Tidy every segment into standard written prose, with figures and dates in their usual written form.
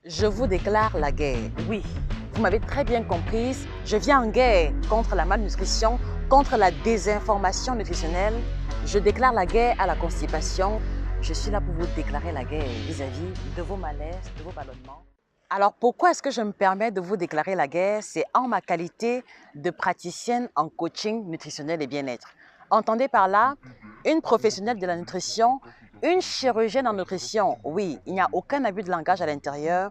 Je vous déclare la guerre. Oui, vous m'avez très bien comprise. Je viens en guerre contre la malnutrition, contre la désinformation nutritionnelle. Je déclare la guerre à la constipation. Je suis là pour vous déclarer la guerre vis-à-vis de vos malaises, de vos ballonnements. Alors pourquoi est-ce que je me permets de vous déclarer la guerre? C'est en ma qualité de praticienne en coaching nutritionnel et bien-être. Entendez par là une professionnelle de la nutrition, une chirurgienne en nutrition. Oui, il n'y a aucun abus de langage à l'intérieur.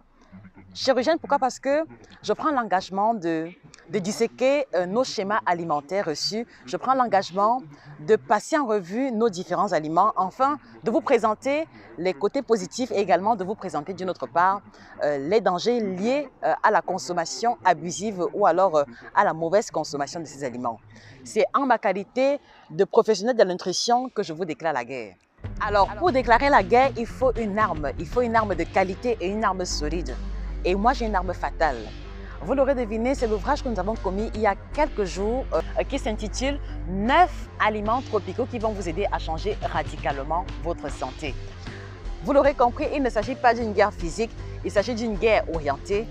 Chirurgienne, pourquoi? Parce que je prends l'engagement de disséquer nos schémas alimentaires reçus. Je prends l'engagement de passer en revue nos différents aliments, enfin de vous présenter les côtés positifs et également de vous présenter d'une autre part les dangers liés à la consommation abusive ou alors à la mauvaise consommation de ces aliments. C'est en ma qualité de professionnelle de la nutrition que je vous déclare la guerre. Alors, pour déclarer la guerre, il faut une arme de qualité et une arme solide. Et moi, j'ai une arme fatale. Vous l'aurez deviné, c'est l'ouvrage que nous avons commis il y a quelques jours qui s'intitule « 9 aliments tropicaux qui vont vous aider à changer radicalement votre santé ». Vous l'aurez compris, il ne s'agit pas d'une guerre physique, il s'agit d'une guerre orientée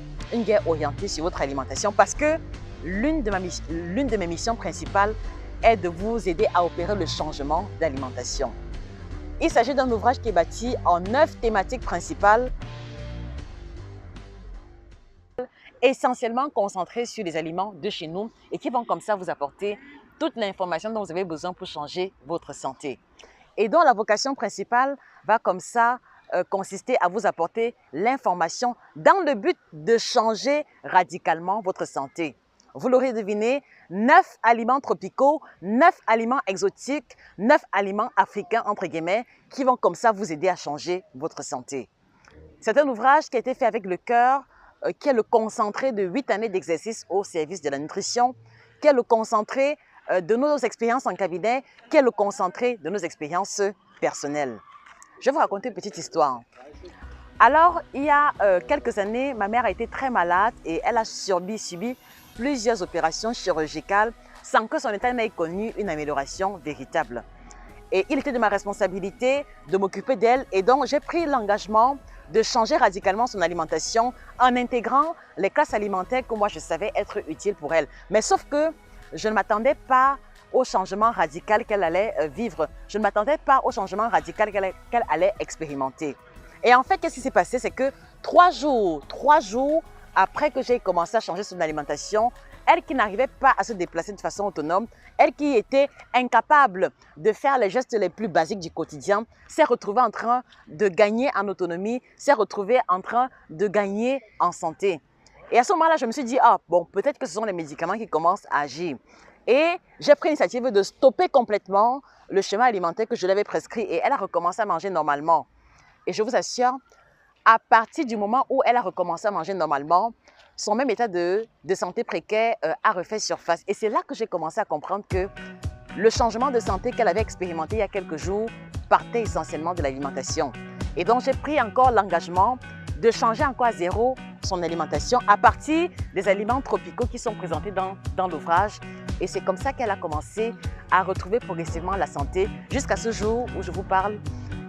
sur votre alimentation parce que l'une de mes missions principales est de vous aider à opérer le changement d'alimentation. Il s'agit d'un ouvrage qui est bâti en 9 thématiques principales essentiellement concentrés sur les aliments de chez nous et qui vont comme ça vous apporter toute l'information dont vous avez besoin pour changer votre santé. Et dont la vocation principale va comme ça consister à vous apporter l'information dans le but de changer radicalement votre santé. Vous l'aurez deviné, 9 aliments tropicaux, 9 aliments exotiques, 9 aliments africains entre guillemets qui vont comme ça vous aider à changer votre santé. C'est un ouvrage qui a été fait avec le cœur, qui est le concentré de 8 années d'exercice au service de la nutrition, qui est le concentré de nos expériences en cabinet, qui est le concentré de nos expériences personnelles. Je vais vous raconter une petite histoire. Alors, il y a quelques années, ma mère a été très malade et elle a subi plusieurs opérations chirurgicales sans que son état n'ait connu une amélioration véritable. Et il était de ma responsabilité de m'occuper d'elle et donc j'ai pris l'engagement de changer radicalement son alimentation en intégrant les classes alimentaires que moi je savais être utiles pour elle. Mais sauf que je ne m'attendais pas au changement radical qu'elle allait vivre. Je ne m'attendais pas au changement radical qu'elle allait expérimenter. Et en fait, qu'est-ce qui s'est passé? C'est que 3 jours après que j'ai commencé à changer son alimentation, elle qui n'arrivait pas à se déplacer de façon autonome, elle qui était incapable de faire les gestes les plus basiques du quotidien, s'est retrouvée en train de gagner en autonomie, s'est retrouvée en train de gagner en santé. Et à ce moment-là, je me suis dit, ah bon, peut-être que ce sont les médicaments qui commencent à agir. Et j'ai pris l'initiative de stopper complètement le schéma alimentaire que je lui avais prescrit et elle a recommencé à manger normalement. Et je vous assure, à partir du moment où elle a recommencé à manger normalement, son même état de santé précaire a refait surface. Et c'est là que j'ai commencé à comprendre que le changement de santé qu'elle avait expérimenté il y a quelques jours partait essentiellement de l'alimentation. Et donc, j'ai pris encore l'engagement de changer encore à zéro son alimentation à partir des aliments tropicaux qui sont présentés dans l'ouvrage. Et c'est comme ça qu'elle a commencé à retrouver progressivement la santé jusqu'à ce jour où je vous parle.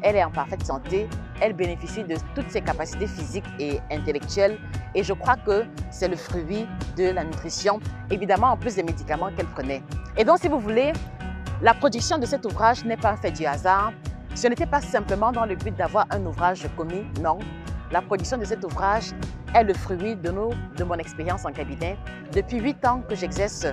Elle est en parfaite santé, elle bénéficie de toutes ses capacités physiques et intellectuelles et je crois que c'est le fruit de la nutrition, évidemment en plus des médicaments qu'elle prenait. Et donc si vous voulez, la production de cet ouvrage n'est pas un fait du hasard, ce n'était pas simplement dans le but d'avoir un ouvrage commis, non. La production de cet ouvrage est le fruit de mon expérience en cabinet. Depuis 8 ans que j'exerce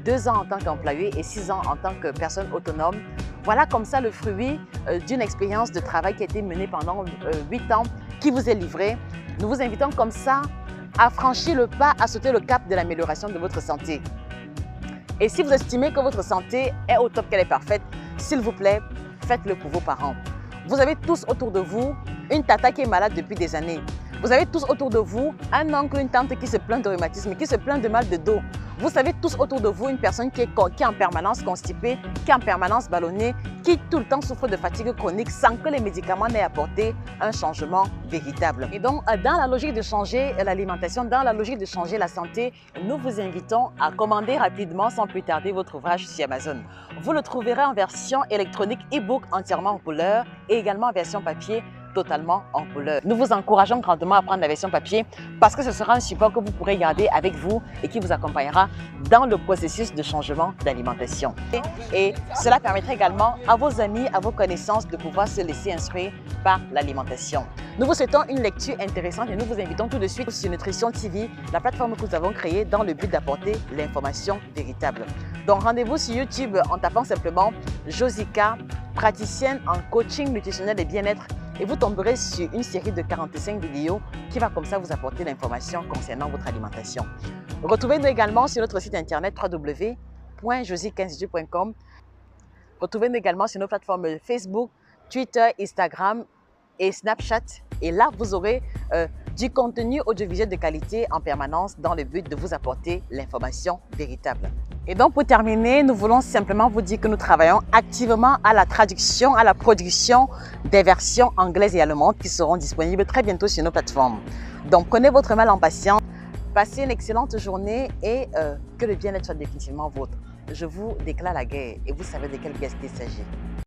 2 ans en tant qu'employé et 6 ans en tant que personne autonome. Voilà comme ça le fruit d'une expérience de travail qui a été menée pendant 8 ans qui vous est livrée. Nous vous invitons comme ça à franchir le pas, à sauter le cap de l'amélioration de votre santé. Et si vous estimez que votre santé est au top, qu'elle est parfaite, s'il vous plaît, faites-le pour vos parents. Vous avez tous autour de vous une tata qui est malade depuis des années. Vous avez tous autour de vous un oncle, une tante qui se plaint de rhumatisme, qui se plaint de mal de dos. Vous savez tous autour de vous une personne qui est en permanence constipée, qui est en permanence ballonnée, qui tout le temps souffre de fatigue chronique sans que les médicaments n'aient apporté un changement véritable. Et donc, dans la logique de changer l'alimentation, dans la logique de changer la santé, nous vous invitons à commander rapidement, sans plus tarder, votre ouvrage sur Amazon. Vous le trouverez en version électronique e-book entièrement en couleur et également en version papier totalement en couleur. Nous vous encourageons grandement à prendre la version papier parce que ce sera un support que vous pourrez garder avec vous et qui vous accompagnera dans le processus de changement d'alimentation. Et cela permettra également à vos amis, à vos connaissances de pouvoir se laisser instruire par l'alimentation. Nous vous souhaitons une lecture intéressante et nous vous invitons tout de suite sur Nutrition TV, la plateforme que nous avons créée dans le but d'apporter l'information véritable. Donc rendez-vous sur YouTube en tapant simplement Josica, praticienne en coaching nutritionnel et bien-être, et vous tomberez sur une série de 45 vidéos qui va comme ça vous apporter l'information concernant votre alimentation. Retrouvez-nous également sur notre site internet www.josicainstitut.com. Retrouvez-nous également sur nos plateformes Facebook, Twitter, Instagram et Snapchat. Et là, vous aurez du contenu audiovisuel de qualité en permanence dans le but de vous apporter l'information véritable. Et donc, pour terminer, nous voulons simplement vous dire que nous travaillons activement à la traduction, à la production des versions anglaises et allemandes qui seront disponibles très bientôt sur nos plateformes. Donc, prenez votre mal en patience, passez une excellente journée et que le bien-être soit définitivement vôtre. Je vous déclare la guerre et vous savez de quelle pièce il s'agit.